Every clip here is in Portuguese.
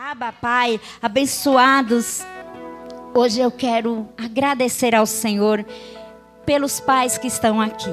Abba, Pai, abençoados. Hoje eu quero agradecer ao Senhor pelos pais que estão aqui.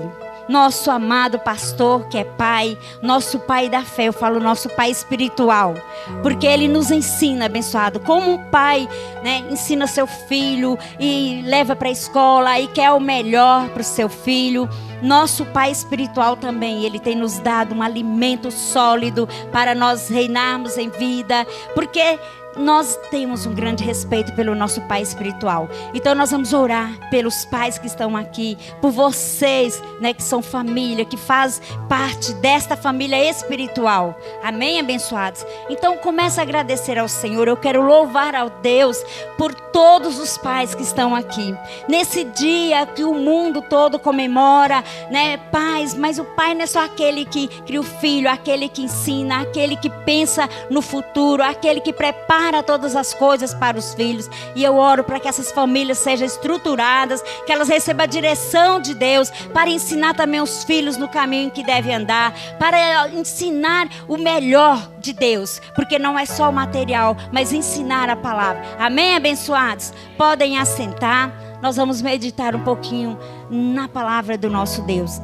Nosso amado pastor, que é pai, nosso pai da fé, eu falo nosso pai espiritual, porque ele nos ensina, abençoado, como um pai, né, ensina seu filho e leva para a escola e quer o melhor para o seu filho. Nosso pai espiritual também, ele tem nos dado um alimento sólido para nós reinarmos em vida, porque nós temos um grande respeito pelo nosso pai espiritual. Então nós vamos orar pelos pais que estão aqui, por vocês, né, que são família, que faz parte desta família espiritual. Amém, abençoados? Então começa a agradecer ao Senhor. Eu quero louvar ao Deus por todos os pais que estão aqui. Nesse dia que o mundo todo comemora, né, pais, mas o pai não é só aquele que cria o filho, aquele que ensina, aquele que pensa no futuro, aquele que prepara todas as coisas para os filhos. E eu oro para que essas famílias sejam estruturadas, que elas recebam a direção de Deus para ensinar também os filhos no caminho em que devem andar, para ensinar o melhor de Deus, porque não é só o material, mas ensinar a palavra. Amém, abençoados? Podem assentar. Nós vamos meditar um pouquinho na palavra do nosso Deus,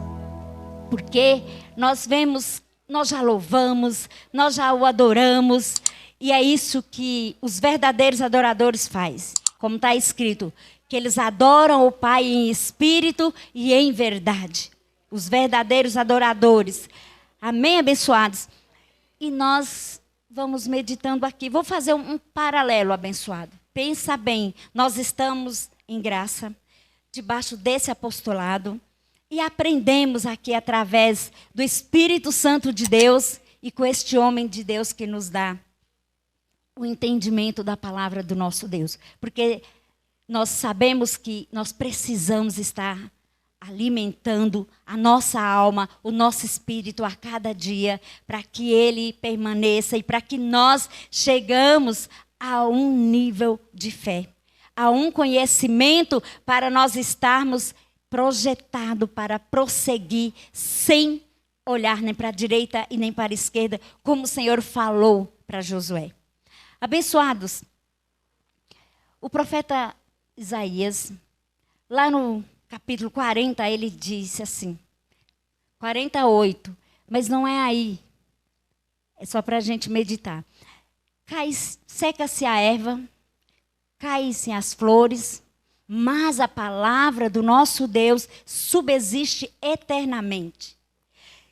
porque nós vemos, nós já louvamos, nós já o adoramos. E é isso que os verdadeiros adoradores fazem. Como está escrito, que eles adoram o Pai em espírito e em verdade. Os verdadeiros adoradores. Amém, abençoados? E nós vamos meditando aqui. Vou fazer um paralelo, abençoado. Pensa bem, nós estamos em graça, debaixo desse apostolado. E aprendemos aqui através do Espírito Santo de Deus e com este homem de Deus que nos dá o entendimento da palavra do nosso Deus. Porque nós sabemos que nós precisamos estar alimentando a nossa alma, o nosso espírito a cada dia, para que ele permaneça e para que nós chegamos a um nível de fé, a um conhecimento para nós estarmos projetados para prosseguir sem olhar nem para a direita e nem para a esquerda, como o Senhor falou para Josué. Abençoados, o profeta Isaías, lá no capítulo 40, ele disse assim, 48, mas não é aí, é só para a gente meditar. Seca-se a erva, caem-se as flores, mas a palavra do nosso Deus subsiste eternamente.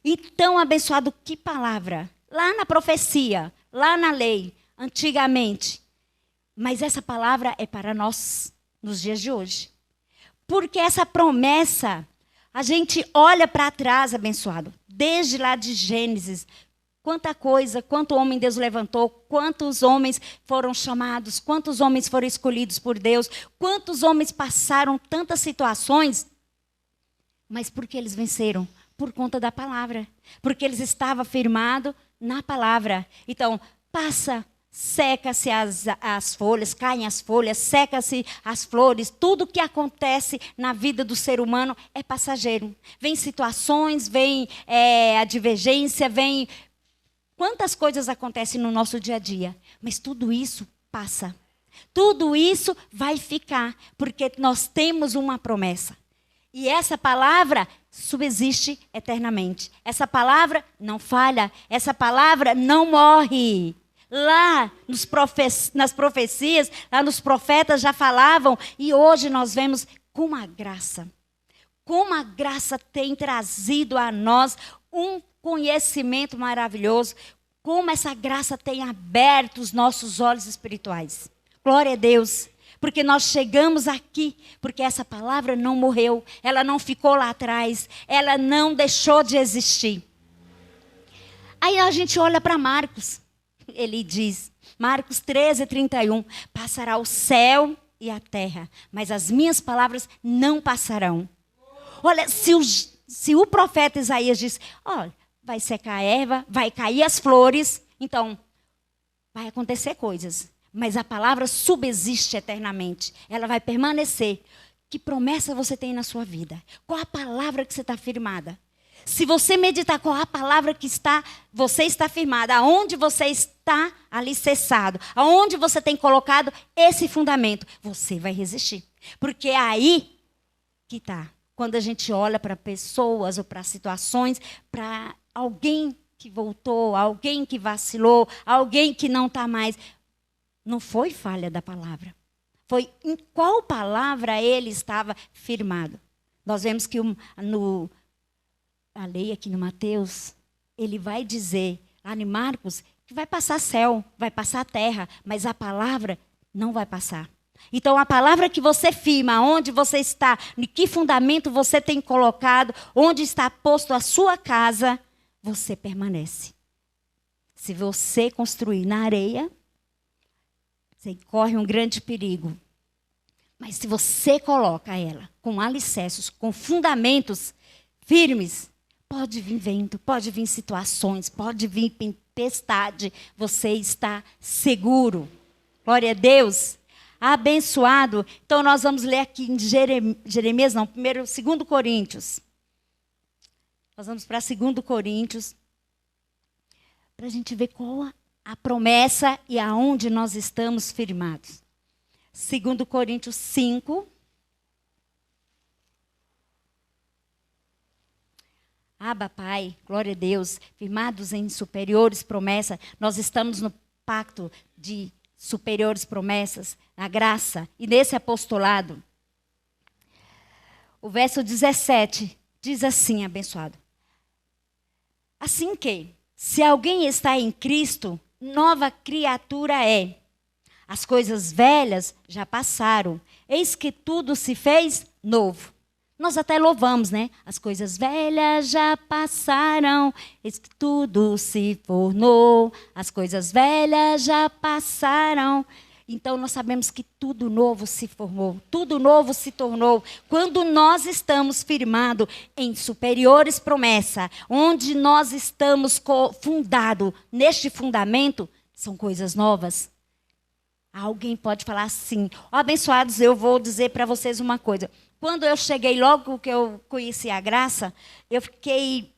Então, abençoado, que palavra? Lá na profecia, lá na lei, antigamente. Mas essa palavra é para nós, nos dias de hoje. Porque essa promessa, a gente olha para trás, abençoado, desde lá de Gênesis, quanta coisa, quanto homem Deus levantou, quantos homens foram chamados, quantos homens foram escolhidos por Deus, quantos homens passaram tantas situações, mas por que eles venceram? Por conta da palavra, porque eles estavam firmados na palavra. Então, seca-se as folhas, caem as folhas, seca-se as flores. Tudo que acontece na vida do ser humano é passageiro. Vem situações, vem a divergência, vem... Quantas coisas acontecem no nosso dia a dia. Mas tudo isso passa. Tudo isso vai ficar, porque nós temos uma promessa. E essa palavra subsiste eternamente. Essa palavra não falha. Essa palavra não morre. Lá nas profecias, lá nos profetas já falavam, e hoje nós vemos como a graça tem trazido a nós um conhecimento maravilhoso, como essa graça tem aberto os nossos olhos espirituais. Glória a Deus, porque nós chegamos aqui, porque essa palavra não morreu, ela não ficou lá atrás, ela não deixou de existir. Aí a gente olha para Marcos. Ele diz, Marcos 13:31, passará o céu e a terra, mas as minhas palavras não passarão. Olha, se o profeta Isaías diz, olha, vai secar a erva, vai cair as flores, então vai acontecer coisas, mas a palavra subsiste eternamente, ela vai permanecer. Que promessa você tem na sua vida? Qual a palavra que você está firmada? Se você meditar qual a palavra que você está firmado, aonde você está alicerçado, aonde você tem colocado esse fundamento, você vai resistir. Porque é aí que está. Quando a gente olha para pessoas ou para situações, para alguém que voltou, alguém que vacilou, alguém que não está mais. Não foi falha da palavra. Foi em qual palavra ele estava firmado. Nós vemos que a lei aqui no Mateus, ele vai dizer, lá em Marcos, que vai passar céu, vai passar terra, mas a palavra não vai passar. Então, a palavra que você firma, onde você está, em que fundamento você tem colocado, onde está posto a sua casa, você permanece. Se você construir na areia, você corre um grande perigo. Mas se você coloca ela com alicerces, com fundamentos firmes, pode vir vento, pode vir situações, pode vir tempestade, você está seguro. Glória a Deus. Abençoado. Então nós vamos ler aqui em Jeremias, não, primeiro, 2 Coríntios. Nós vamos para 2 Coríntios, para a gente ver qual a promessa e aonde nós estamos firmados. 2 Coríntios 5. Abba, Pai, glória a Deus, firmados em superiores promessas, nós estamos no pacto de superiores promessas, na graça, e nesse apostolado. O verso 17 diz assim, abençoado. Assim que, se alguém está em Cristo, nova criatura é. As coisas velhas já passaram, eis que tudo se fez novo. Nós até louvamos, né? As coisas velhas já passaram, eis que tudo se tornou. As coisas velhas já passaram. Então nós sabemos que tudo novo se formou, tudo novo se tornou. Quando nós estamos firmados em superiores promessas, onde nós estamos fundados neste fundamento, são coisas novas. Alguém pode falar assim, abençoados, eu vou dizer para vocês uma coisa. Quando eu cheguei, logo que eu conheci a graça, eu fiquei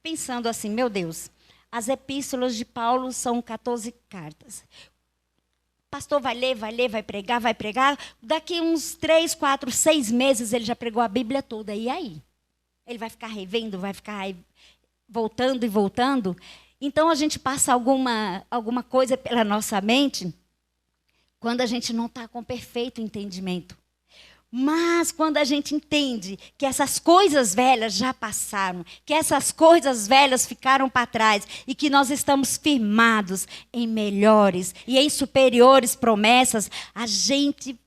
pensando assim, meu Deus, as epístolas de Paulo são 14 cartas. O pastor vai ler, vai pregar. Daqui uns 3, 4, 6 meses ele já pregou a Bíblia toda. E aí? Ele vai ficar revendo, vai ficar voltando e voltando? Então a gente passa alguma coisa pela nossa mente quando a gente não está com perfeito entendimento. Mas quando a gente entende que essas coisas velhas já passaram, que essas coisas velhas ficaram para trás e que nós estamos firmados em melhores e em superiores promessas, a gente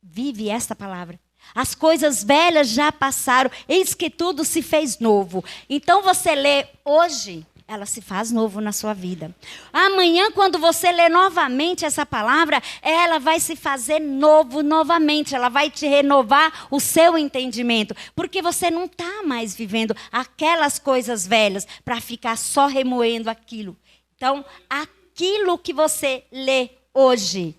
vive esta palavra. As coisas velhas já passaram, eis que tudo se fez novo. Então você lê hoje, ela se faz novo na sua vida. Amanhã, quando você ler novamente essa palavra, ela vai se fazer novo novamente. Ela vai te renovar o seu entendimento. Porque você não está mais vivendo aquelas coisas velhas para ficar só remoendo aquilo. Então, aquilo que você lê hoje,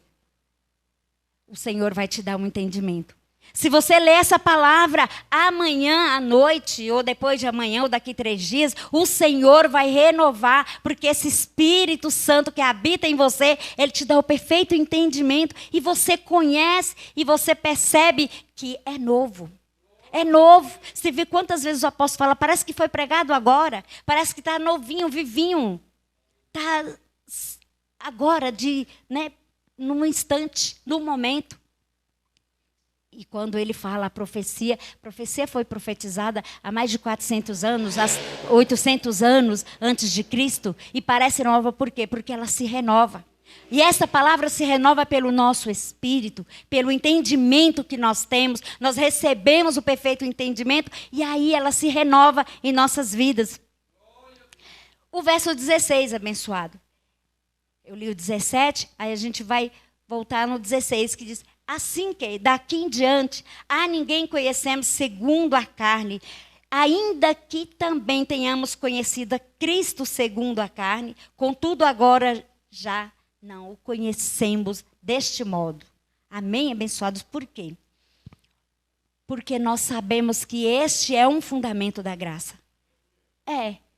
o Senhor vai te dar um entendimento. Se você ler essa palavra amanhã à noite, ou depois de amanhã, ou daqui 3 dias, o Senhor vai renovar, porque esse Espírito Santo que habita em você, ele te dá o perfeito entendimento, e você conhece, e você percebe que é novo. É novo. Você vê quantas vezes o apóstolo fala, parece que foi pregado agora, parece que está novinho, vivinho. Está agora, num instante, num momento. E quando ele fala a profecia foi profetizada há mais de 400 anos, 800 anos antes de Cristo, e parece nova por quê? Porque ela se renova. E essa palavra se renova pelo nosso espírito, pelo entendimento que nós temos, nós recebemos o perfeito entendimento, e aí ela se renova em nossas vidas. O verso 16, abençoado. Eu li o 17, aí a gente vai voltar no 16, que diz... Assim que, daqui em diante, a ninguém conhecemos segundo a carne, ainda que também tenhamos conhecido a Cristo segundo a carne, contudo agora já não o conhecemos deste modo. Amém, abençoados? Por quê? Porque nós sabemos que este é um fundamento da graça.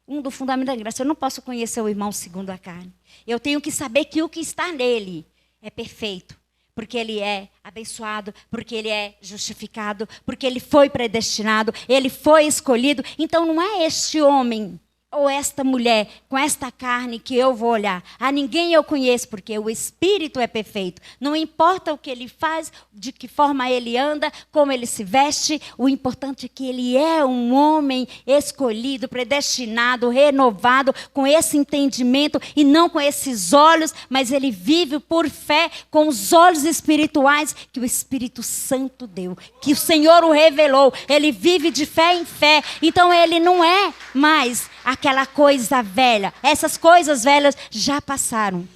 Um do fundamento da graça. Eu não posso conhecer o irmão segundo a carne. Eu tenho que saber que o que está nele é perfeito. Porque ele é abençoado, porque ele é justificado, porque ele foi predestinado, ele foi escolhido. Então não é este homem ou esta mulher com esta carne que eu vou olhar. A ninguém eu conheço, porque o Espírito é perfeito. Não importa o que ele faz, de que forma ele anda, como ele se veste. O importante é que ele é um homem escolhido, predestinado, renovado, com esse entendimento e não com esses olhos, mas ele vive por fé com os olhos espirituais que o Espírito Santo deu, que o Senhor o revelou. Ele vive de fé em fé. Então ele não é mais aquela coisa velha. Essas coisas velhas já passaram.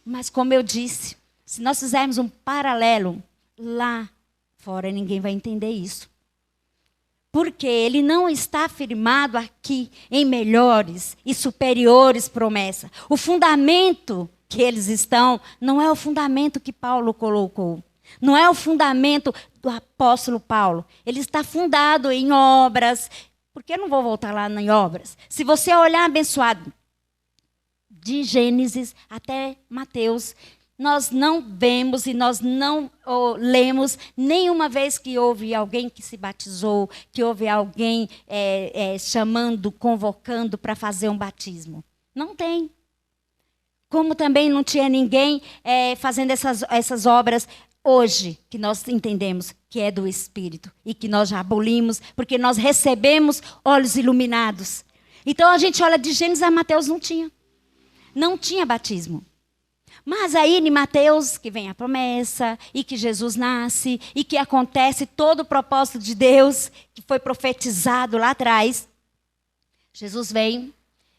Mas como eu disse, se nós fizermos um paralelo, lá fora ninguém vai entender isso. Porque ele não está firmado aqui em melhores e superiores promessas. O fundamento que eles estão não é o fundamento que Paulo colocou. Não é o fundamento do apóstolo Paulo. Ele está fundado em obras. Por que eu não vou voltar lá em obras? Se você olhar abençoado, de Gênesis até Mateus, nós não vemos e nós não lemos nenhuma vez que houve alguém que se batizou, que houve alguém chamando, convocando para fazer um batismo. Não tem. Como também não tinha ninguém fazendo essas obras hoje, que nós entendemos que é do Espírito e que nós já abolimos, porque nós recebemos olhos iluminados. Então a gente olha de Gênesis a Mateus, não tinha batismo. Mas aí em Mateus que vem a promessa e que Jesus nasce e que acontece todo o propósito de Deus que foi profetizado lá atrás. Jesus vem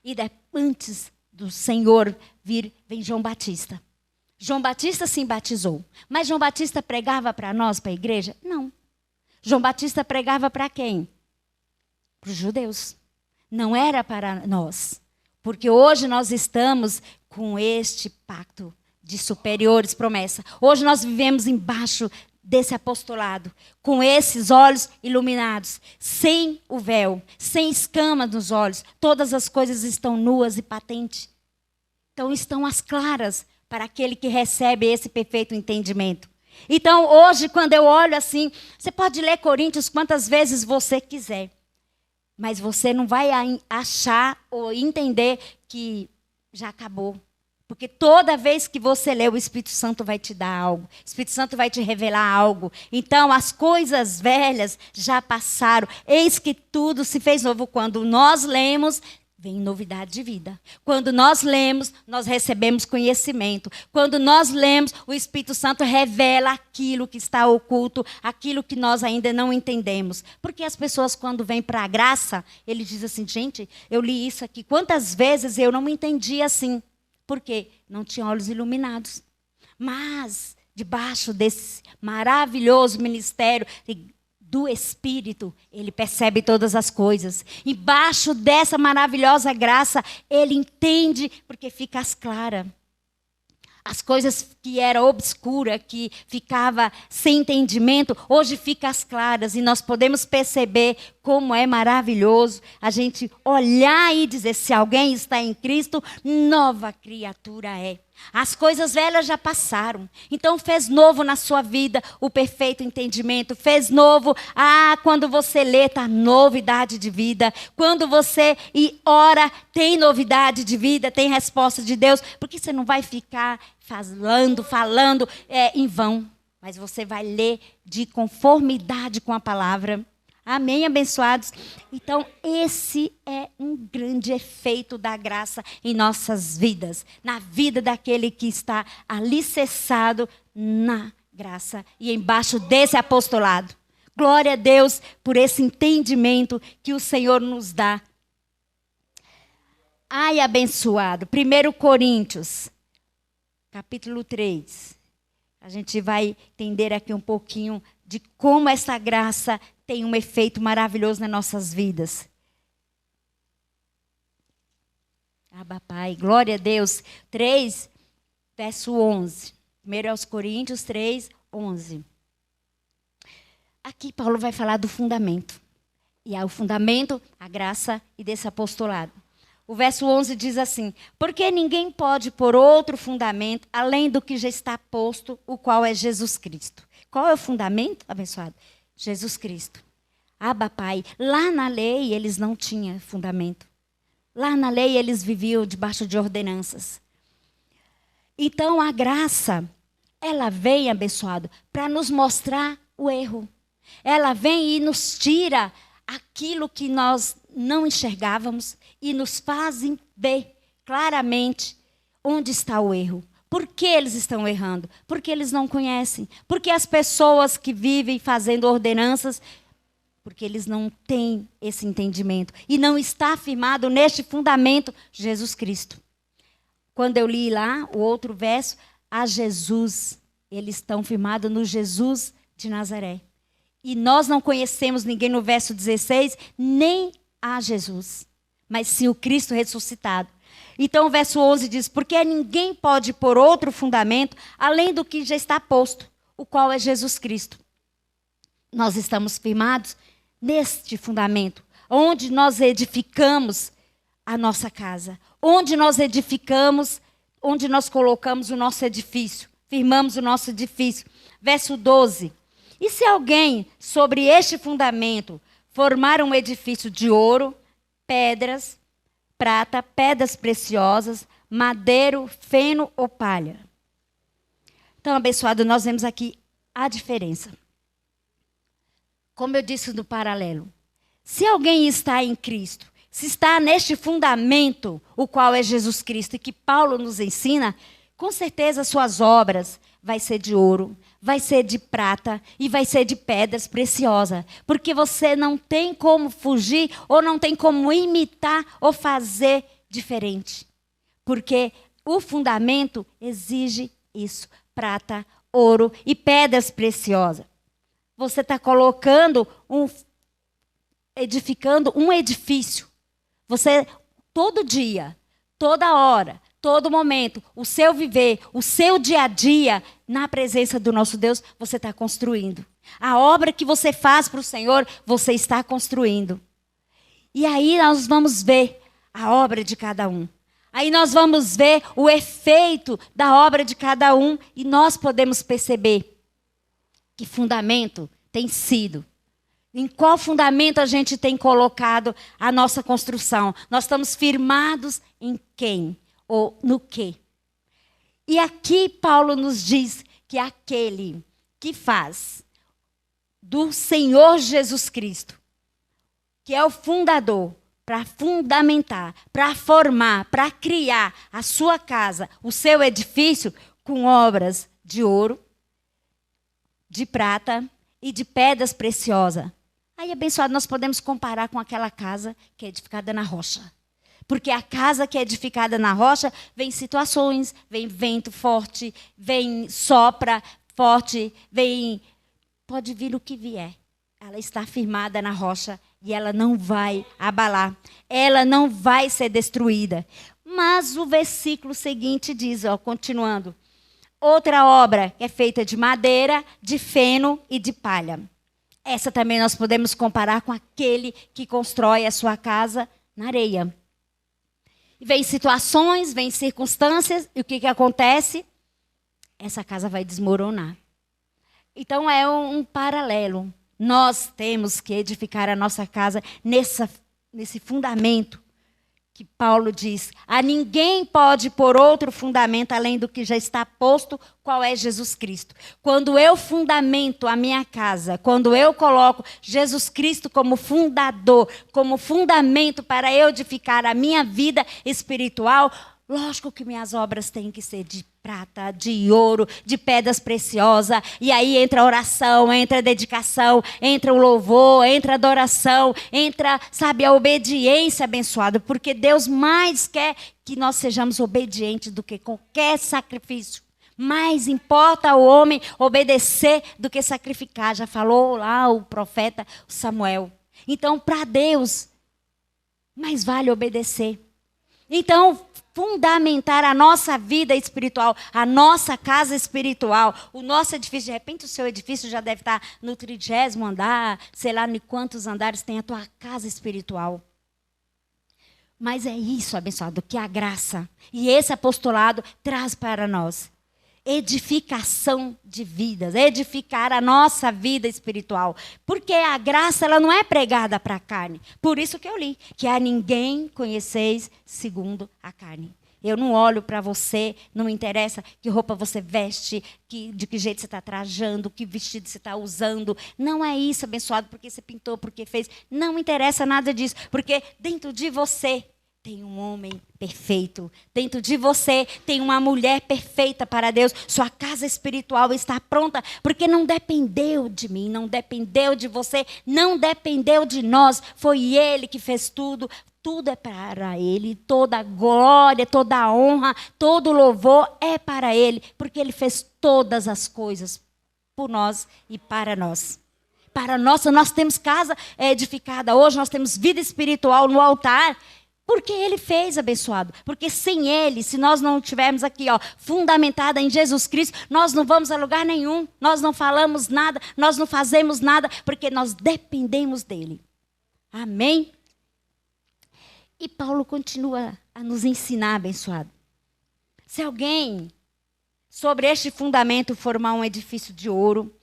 e antes do Senhor vir, vem João Batista. João Batista sim batizou. Mas João Batista pregava para nós, para a igreja? Não. João Batista pregava para quem? Para os judeus. Não era para nós. Porque hoje nós estamos com este pacto de superiores promessa. Hoje nós vivemos embaixo desse apostolado, com esses olhos iluminados, sem o véu, sem escama nos olhos. Todas as coisas estão nuas e patentes. Então estão as claras para aquele que recebe esse perfeito entendimento. Então, hoje, quando eu olho assim, você pode ler Coríntios quantas vezes você quiser. Mas você não vai achar ou entender que já acabou. Porque toda vez que você lê, o Espírito Santo vai te dar algo. O Espírito Santo vai te revelar algo. Então, as coisas velhas já passaram. Eis que tudo se fez novo. Quando nós lemos, vem novidade de vida. Quando nós lemos, nós recebemos conhecimento. Quando nós lemos, o Espírito Santo revela aquilo que está oculto, aquilo que nós ainda não entendemos. Porque as pessoas, quando vêm para a graça, eles dizem assim, gente, eu li isso aqui. Quantas vezes eu não entendi assim? Por quê? Não tinha olhos iluminados. Mas, debaixo desse maravilhoso ministério do Espírito, ele percebe todas as coisas. Embaixo dessa maravilhosa graça, ele entende, porque fica às claras. As coisas que era obscura, que ficava sem entendimento, hoje fica às claras. E nós podemos perceber como é maravilhoso a gente olhar e dizer, se alguém está em Cristo, nova criatura é. As coisas velhas já passaram. Então fez novo na sua vida o perfeito entendimento. Fez novo. Quando você lê, está novidade de vida. Quando você ora, tem novidade de vida, tem resposta de Deus. Porque você não vai ficar falando em vão. Mas você vai ler de conformidade com a palavra. Amém, abençoados? Então, esse é um grande efeito da graça em nossas vidas. Na vida daquele que está alicerçado na graça e embaixo desse apostolado. Glória a Deus por esse entendimento que o Senhor nos dá. Ai, abençoado. 1 Coríntios, capítulo 3. A gente vai entender aqui um pouquinho de como essa graça tem um efeito maravilhoso nas nossas vidas. Abba, Pai, glória a Deus. 3, verso 11. 1 Coríntios 3, 11. Aqui Paulo vai falar do fundamento. E é o fundamento, a graça e desse apostolado. O verso 11 diz assim: porque ninguém pode pôr outro fundamento além do que já está posto, o qual é Jesus Cristo. Qual é o fundamento, abençoado? Jesus Cristo. Abba, Pai. Lá na lei eles não tinham fundamento. Lá na lei eles viviam debaixo de ordenanças. Então a graça, ela vem, abençoado, para nos mostrar o erro. Ela vem e nos tira aquilo que nós não enxergávamos e nos fazem ver claramente onde está o erro. Por que eles estão errando? Porque eles não conhecem. Porque as pessoas que vivem fazendo ordenanças, porque eles não têm esse entendimento. E não está firmado neste fundamento Jesus Cristo. Quando eu li lá o outro verso, a Jesus, eles estão firmados no Jesus de Nazaré. E nós não conhecemos ninguém no verso 16, nem a Jesus, mas sim o Cristo ressuscitado. Então o verso 11 diz: porque ninguém pode pôr outro fundamento além do que já está posto, o qual é Jesus Cristo. Nós estamos firmados neste fundamento, onde nós edificamos a nossa casa, onde nós edificamos, onde nós colocamos o nosso edifício, firmamos o nosso edifício. Verso 12. E se alguém, sobre este fundamento, formar um edifício de ouro, pedras, prata, pedras preciosas, madeiro, feno ou palha? Então, abençoado, nós vemos aqui a diferença. Como eu disse no paralelo, se alguém está em Cristo, se está neste fundamento, o qual é Jesus Cristo, e que Paulo nos ensina, com certeza suas obras vai ser de ouro, vai ser de prata e vai ser de pedras preciosas. Porque você não tem como fugir ou não tem como imitar ou fazer diferente. Porque o fundamento exige isso: prata, ouro e pedras preciosas. Você está edificando um edifício. Você, todo dia, toda hora, todo momento, o seu viver, o seu dia a dia, na presença do nosso Deus, você está construindo. A obra que você faz para o Senhor, você está construindo. E aí nós vamos ver a obra de cada um. Aí nós vamos ver o efeito da obra de cada um e nós podemos perceber que fundamento tem sido. Em qual fundamento a gente tem colocado a nossa construção? Nós estamos firmados em quem? Ou no quê? E aqui Paulo nos diz que aquele que faz do Senhor Jesus Cristo, que é o fundador, para fundamentar, para formar, para criar a sua casa, o seu edifício, com obras de ouro, de prata e de pedras preciosas. Aí, abençoado, nós podemos comparar com aquela casa que é edificada na rocha. Porque a casa que é edificada na rocha, vem situações, vem vento forte, vem sopra forte, pode vir o que vier. Ela está firmada na rocha e ela não vai abalar. Ela não vai ser destruída. Mas o versículo seguinte diz, continuando: outra obra é feita de madeira, de feno e de palha. Essa também nós podemos comparar com aquele que constrói a sua casa na areia. Vem situações, vem circunstâncias, e o que acontece? Essa casa vai desmoronar. Então é um paralelo. Nós temos que edificar a nossa casa nesse fundamento que Paulo diz: a ninguém pode pôr outro fundamento além do que já está posto, qual é Jesus Cristo. Quando eu fundamento a minha casa, quando eu coloco Jesus Cristo como fundador, como fundamento para eu edificar a minha vida espiritual, lógico que minhas obras têm que ser de prata, de ouro, de pedras preciosas. E aí entra a oração, entra a dedicação, entra o louvor, entra a adoração, entra, a obediência, abençoada. Porque Deus mais quer que nós sejamos obedientes do que qualquer sacrifício. Mais importa ao homem obedecer do que sacrificar. Já falou lá o profeta Samuel. Então, para Deus, mais vale obedecer. Então, fundamentar a nossa vida espiritual, a nossa casa espiritual, o nosso edifício. De repente o seu edifício já deve estar no 30º andar, sei lá em quantos andares tem a tua casa espiritual. Mas é isso, abençoado, que a graça e esse apostolado traz para nós. Edificação de vidas, edificar a nossa vida espiritual. Porque a graça ela não é pregada para a carne. Por isso que eu li, que a ninguém conheceis segundo a carne. Eu não olho para você, não me interessa que roupa você veste, de que jeito você está trajando, que vestido você está usando. Não é isso, abençoado, porque você pintou, porque fez. Não me interessa nada disso, porque dentro de você tem um homem perfeito. Dentro de você tem uma mulher perfeita para Deus. Sua casa espiritual está pronta, porque não dependeu de mim, não dependeu de você, não dependeu de nós. Foi Ele que fez tudo. Tudo é para Ele. Toda a glória, toda a honra, todo o louvor é para Ele, porque Ele fez todas as coisas por nós e para nós. Para nós temos casa edificada hoje, nós temos vida espiritual no altar. Porque Ele fez, abençoado. Porque sem Ele, se nós não estivermos aqui, fundamentada em Jesus Cristo, nós não vamos a lugar nenhum. Nós não falamos nada, nós não fazemos nada, porque nós dependemos dEle. Amém? E Paulo continua a nos ensinar, abençoado. Se alguém, sobre este fundamento, formar um edifício de ouro,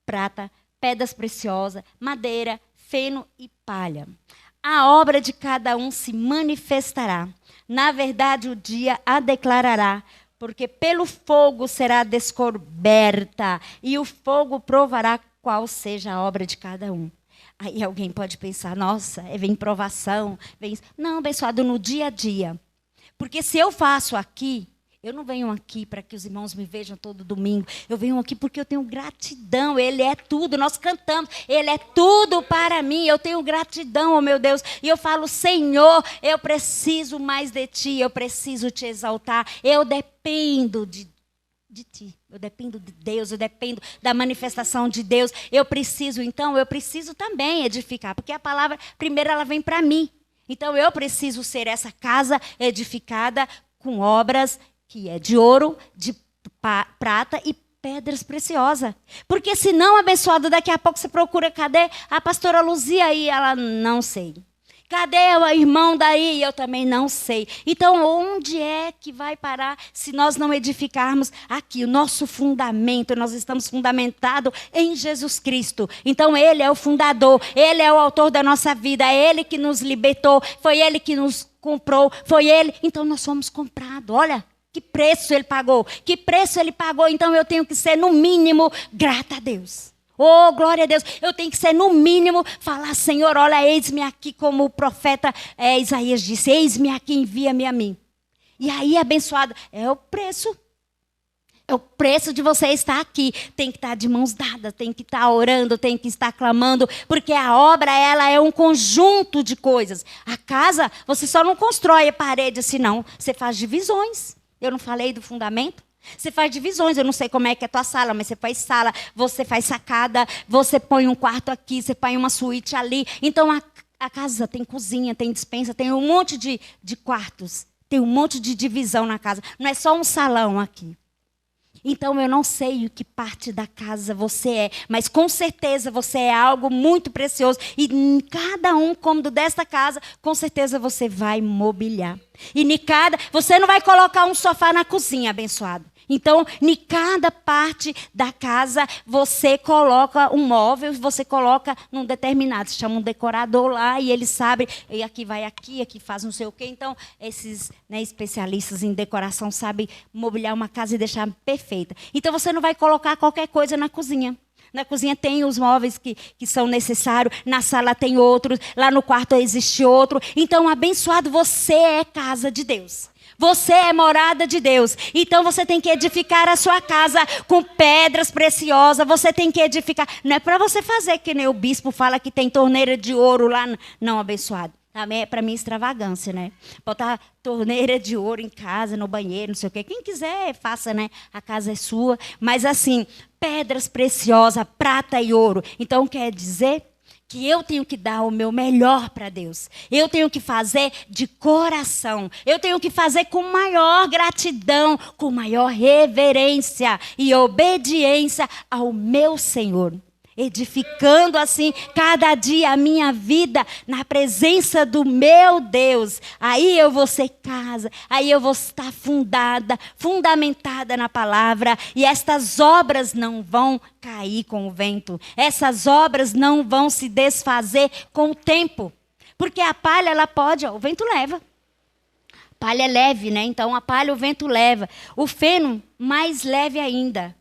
prata, pedras preciosas, madeira, feno e palha, a obra de cada um se manifestará. Na verdade, o dia a declarará, porque pelo fogo será descoberta, e o fogo provará qual seja a obra de cada um. Aí alguém pode pensar, nossa, vem provação, vem... Não, abençoado, no dia a dia. Porque se eu faço aqui, eu não venho aqui para que os irmãos me vejam todo domingo. Eu venho aqui porque eu tenho gratidão. Ele é tudo. Nós cantamos. Ele é tudo para mim. Eu tenho gratidão, oh meu Deus. E eu falo, Senhor, eu preciso mais de Ti. Eu preciso Te exaltar. Eu dependo de Ti. Eu dependo de Deus. Eu dependo da manifestação de Deus. Eu preciso também edificar. Porque a palavra, primeiro, ela vem para mim. Então, eu preciso ser essa casa edificada com obras que é de ouro, de prata e pedras preciosas. Porque senão, abençoado, daqui a pouco você procura, cadê a pastora Luzia aí? Ela, não sei. Cadê o irmão daí? Eu também não sei. Então, onde é que vai parar se nós não edificarmos aqui? O nosso fundamento, nós estamos fundamentados em Jesus Cristo. Então, Ele é o fundador, Ele é o autor da nossa vida, é Ele que nos libertou, foi Ele que nos comprou, foi Ele. Então, nós somos comprados, olha. Que preço Ele pagou? Que preço Ele pagou? Então eu tenho que ser, no mínimo, grata a Deus. Oh, glória a Deus. Eu tenho que ser, no mínimo, falar, Senhor, olha, eis-me aqui, como o profeta Isaías disse, eis-me aqui, envia-me a mim. E aí, abençoado, é o preço. É o preço de você estar aqui. Tem que estar de mãos dadas, tem que estar orando, tem que estar clamando, porque a obra, ela é um conjunto de coisas. A casa, você só não constrói a parede assim, não. Você faz divisões. Eu não falei do fundamento? Você faz divisões, eu não sei como é que é a tua sala, mas você faz sala, você faz sacada, você põe um quarto aqui, você põe uma suíte ali. Então, a casa tem cozinha, tem despensa, tem um monte de quartos, tem um monte de divisão na casa. Não é só um salão aqui. Então, eu não sei o que parte da casa você é, mas com certeza você é algo muito precioso. E em cada cômodo desta casa, com certeza você vai mobiliar. E você não vai colocar um sofá na cozinha, abençoado. Então, em cada parte da casa, você coloca um móvel, você coloca num determinado, se chama um decorador lá, e ele sabe, e aqui vai aqui faz não sei o quê. Então, esses especialistas em decoração sabem mobiliar uma casa e deixar perfeita. Então, você não vai colocar qualquer coisa na cozinha. Na cozinha tem os móveis que são necessários, na sala tem outros, lá no quarto existe outro. Então, abençoado, você é casa de Deus. Você é morada de Deus. Então você tem que edificar a sua casa com pedras preciosas. Você tem que edificar. Não é para você fazer que nem o bispo fala que tem torneira de ouro lá. Não, abençoado. Também é para mim extravagância, né? Botar torneira de ouro em casa, no banheiro, não sei o quê. Quem quiser, faça, né? A casa é sua. Mas assim, pedras preciosas, prata e ouro. Então quer dizer que eu tenho que dar o meu melhor para Deus. Eu tenho que fazer de coração. Eu tenho que fazer com maior gratidão, com maior reverência e obediência ao meu Senhor. Edificando assim cada dia a minha vida na presença do meu Deus. Aí eu vou ser casa, aí eu vou estar fundamentada na palavra. E estas obras não vão cair com o vento. Essas obras não vão se desfazer com o tempo. Porque a palha, ela pode, o vento leva. A palha é leve, né? Então a palha o vento leva. O feno, mais leve ainda.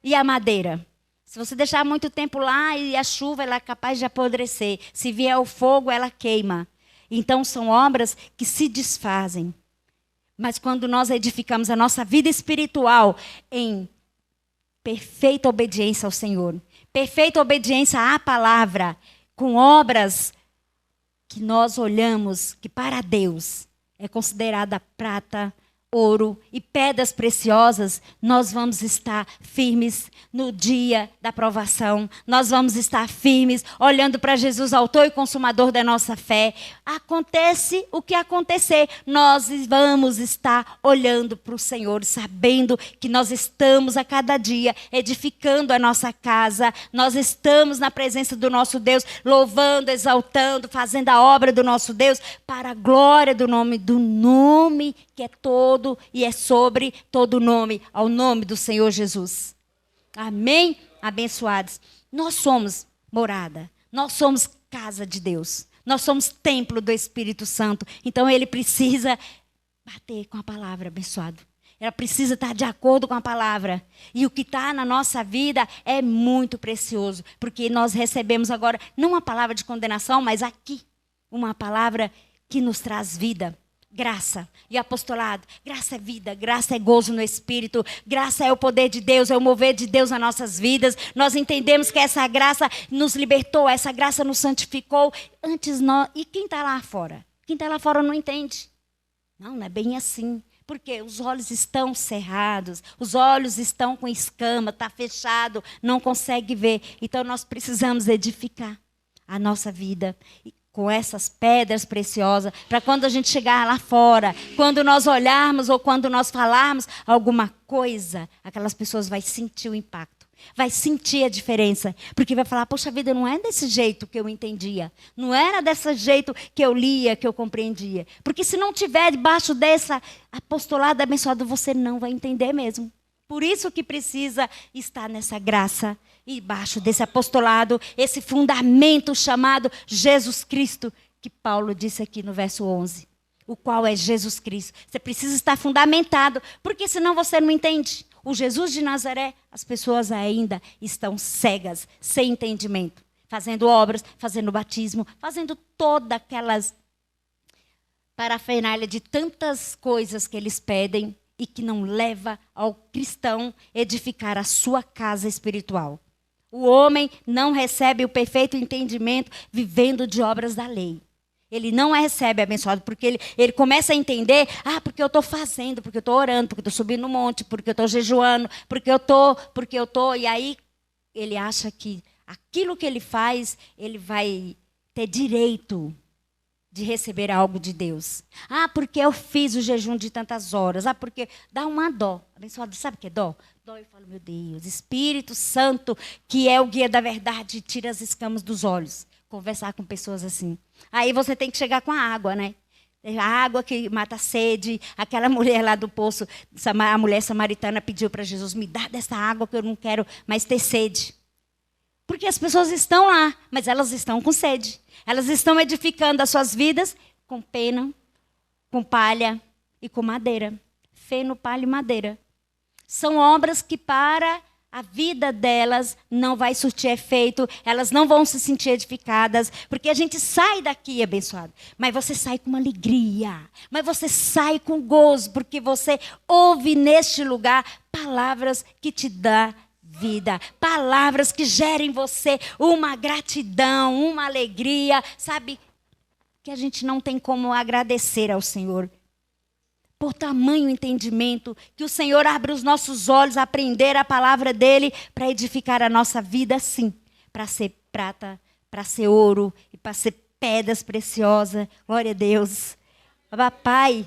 E a madeira? Se você deixar muito tempo lá e a chuva, ela é capaz de apodrecer. Se vier o fogo, ela queima. Então, são obras que se desfazem. Mas quando nós edificamos a nossa vida espiritual em perfeita obediência ao Senhor, perfeita obediência à palavra, com obras que nós olhamos que para Deus é considerada prata, ouro e pedras preciosas, nós vamos estar firmes no dia da provação. Nós vamos estar firmes olhando para Jesus, autor e consumador da nossa fé. Acontece o que acontecer, nós vamos estar olhando para o Senhor, sabendo que nós estamos a cada dia edificando a nossa casa. Nós estamos na presença do nosso Deus, louvando, exaltando, fazendo a obra do nosso Deus para a glória do nome que é todo e é sobre todo nome, ao nome do Senhor Jesus. Amém? Abençoados. Nós somos morada, nós somos casa de Deus, nós somos templo do Espírito Santo. Então ele precisa bater com a palavra, abençoado. Ela precisa estar de acordo com a palavra. E o que está na nossa vida é muito precioso, porque nós recebemos agora, não uma palavra de condenação, mas aqui, uma palavra que nos traz vida. Graça e apostolado. Graça é vida, graça é gozo no Espírito, graça é o poder de Deus, é o mover de Deus nas nossas vidas. Nós entendemos que essa graça nos libertou, essa graça nos santificou. Antes nós... E quem está lá fora? Quem está lá fora não entende. Não é bem assim. Porque os olhos estão cerrados, os olhos estão com escama, está fechado, não consegue ver. Então nós precisamos edificar a nossa vida com essas pedras preciosas, para quando a gente chegar lá fora, quando nós olharmos ou quando nós falarmos alguma coisa, aquelas pessoas vão sentir o impacto, vai sentir a diferença, porque vai falar, poxa vida, não é desse jeito que eu entendia, não era desse jeito que eu lia, que eu compreendia, porque se não tiver debaixo dessa apostolado abençoado, você não vai entender mesmo. Por isso que precisa estar nessa graça, e embaixo desse apostolado, esse fundamento chamado Jesus Cristo, que Paulo disse aqui no verso 11. O qual é Jesus Cristo. Você precisa estar fundamentado, porque senão você não entende. O Jesus de Nazaré, as pessoas ainda estão cegas, sem entendimento. Fazendo obras, fazendo batismo, fazendo todas aquelas parafernália de tantas coisas que eles pedem e que não leva ao cristão edificar a sua casa espiritual. O homem não recebe o perfeito entendimento vivendo de obras da lei. Ele não recebe abençoado, porque ele começa a entender, porque eu estou fazendo, porque eu estou orando, porque eu estou subindo no monte, porque eu estou jejuando, porque eu estou, e aí ele acha que aquilo que ele faz, ele vai ter direito de receber algo de Deus. Porque eu fiz o jejum de tantas horas. Porque dá uma dó. Abençoado, sabe o que é dó? Dó, eu falo, meu Deus, Espírito Santo, que é o guia da verdade, tira as escamas dos olhos. Conversar com pessoas assim. Aí você tem que chegar com a água, né? A água que mata a sede. Aquela mulher lá do poço, a mulher samaritana pediu para Jesus, me dá dessa água que eu não quero mais ter sede. Porque as pessoas estão lá, mas elas estão com sede. Elas estão edificando as suas vidas com pena, com palha e com madeira. Feno, palha e madeira. São obras que para a vida delas não vai surtir efeito, elas não vão se sentir edificadas, porque a gente sai daqui abençoado, mas você sai com uma alegria, mas você sai com gozo, porque você ouve neste lugar palavras que te dão vida, palavras que gerem em você uma gratidão, uma alegria, sabe? Que a gente não tem como agradecer ao Senhor. Por tamanho entendimento, que o Senhor abra os nossos olhos a aprender a palavra dEle para edificar a nossa vida, sim. Para ser prata, para ser ouro e para ser pedras preciosas. Glória a Deus. Pai,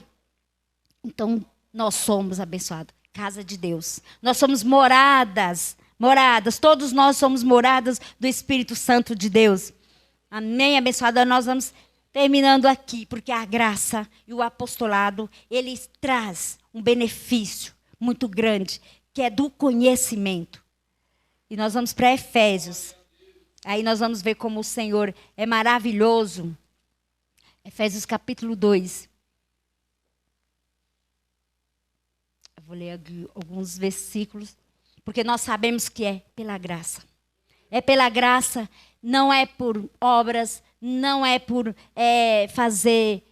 então nós somos abençoados. Casa de Deus. Nós somos moradas. Todos nós somos moradas do Espírito Santo de Deus. Amém, abençoada. Nós vamos terminando aqui, porque a graça e o apostolado, eles traz um benefício muito grande, que é do conhecimento. E nós vamos para Efésios. Aí nós vamos ver como o Senhor é maravilhoso. Efésios capítulo 2. Eu vou ler aqui alguns versículos, porque nós sabemos que é pela graça. É pela graça, não é por obras, não é por fazer.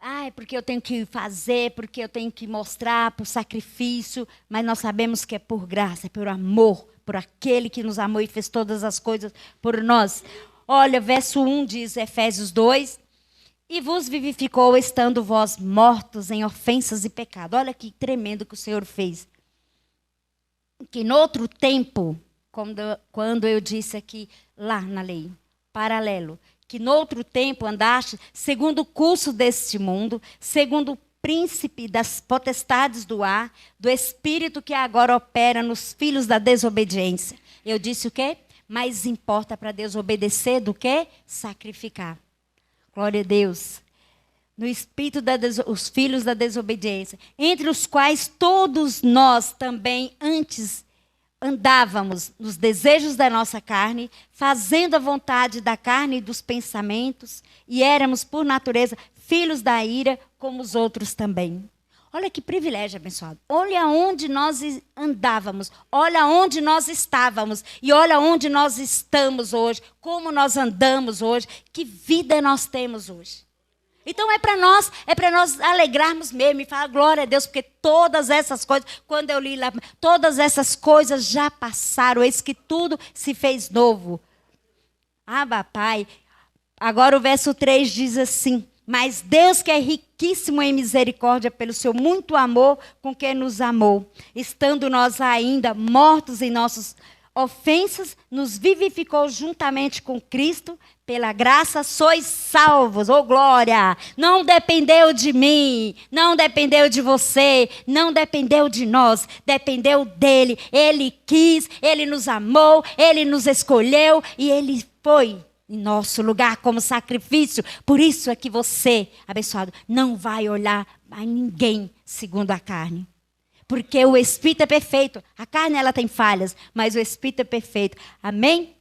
É porque eu tenho que fazer, porque eu tenho que mostrar, por sacrifício. Mas nós sabemos que é por graça, é por amor, por aquele que nos amou e fez todas as coisas por nós. Olha, verso 1 diz, Efésios 2. E vos vivificou, estando vós mortos em ofensas e pecado. Olha que tremendo que o Senhor fez. Que no outro tempo, quando eu disse aqui, lá na lei, paralelo, que no outro tempo andaste segundo o curso deste mundo, segundo o príncipe das potestades do ar, do espírito que agora opera nos filhos da desobediência. Eu disse o quê? Mais importa para desobedecer do que sacrificar. Glória a Deus. No espírito os filhos da desobediência, entre os quais todos nós também antes andávamos nos desejos da nossa carne, fazendo a vontade da carne e dos pensamentos, e éramos, por natureza, filhos da ira, como os outros também. Olha que privilégio, abençoado. Olha onde nós andávamos, olha onde nós estávamos, e olha onde nós estamos hoje, como nós andamos hoje, que vida nós temos hoje. Então é para nós alegrarmos mesmo e falar glória a Deus, porque todas essas coisas, quando eu li lá, todas essas coisas já passaram, eis que tudo se fez novo. Pai. Agora o verso 3 diz assim: mas Deus, que é riquíssimo em misericórdia, pelo seu muito amor com que nos amou, estando nós ainda mortos em nossas ofensas, nos vivificou juntamente com Cristo. Pela graça sois salvos, oh glória! Não dependeu de mim, não dependeu de você, não dependeu de nós, dependeu dele. Ele quis, ele nos amou, ele nos escolheu e ele foi em nosso lugar como sacrifício. Por isso é que você, abençoado, não vai olhar a ninguém segundo a carne. Porque o Espírito é perfeito. A carne ela tem falhas, mas o Espírito é perfeito. Amém?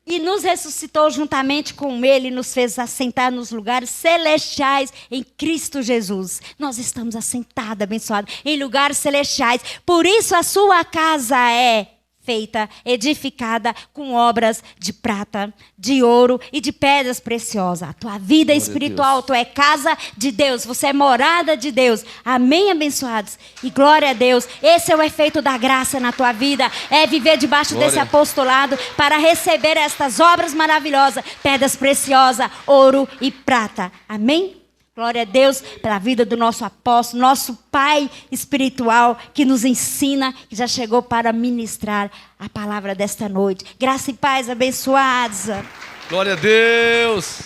E nos ressuscitou juntamente com ele, nos fez assentar nos lugares celestiais em Cristo Jesus. Nós estamos assentados, abençoados, em lugares celestiais. Por isso a sua casa é feita, edificada com obras de prata, de ouro e de pedras preciosas. A tua vida espiritual, tu é casa de Deus, você é morada de Deus. Amém, abençoados? E glória a Deus. Esse é o efeito da graça na tua vida, é viver debaixo desse apostolado para receber estas obras maravilhosas, pedras preciosas, ouro e prata. Amém? Glória a Deus pela vida do nosso apóstolo, nosso pai espiritual que nos ensina, que já chegou para ministrar a palavra desta noite. Graça e paz abençoados. Glória a Deus.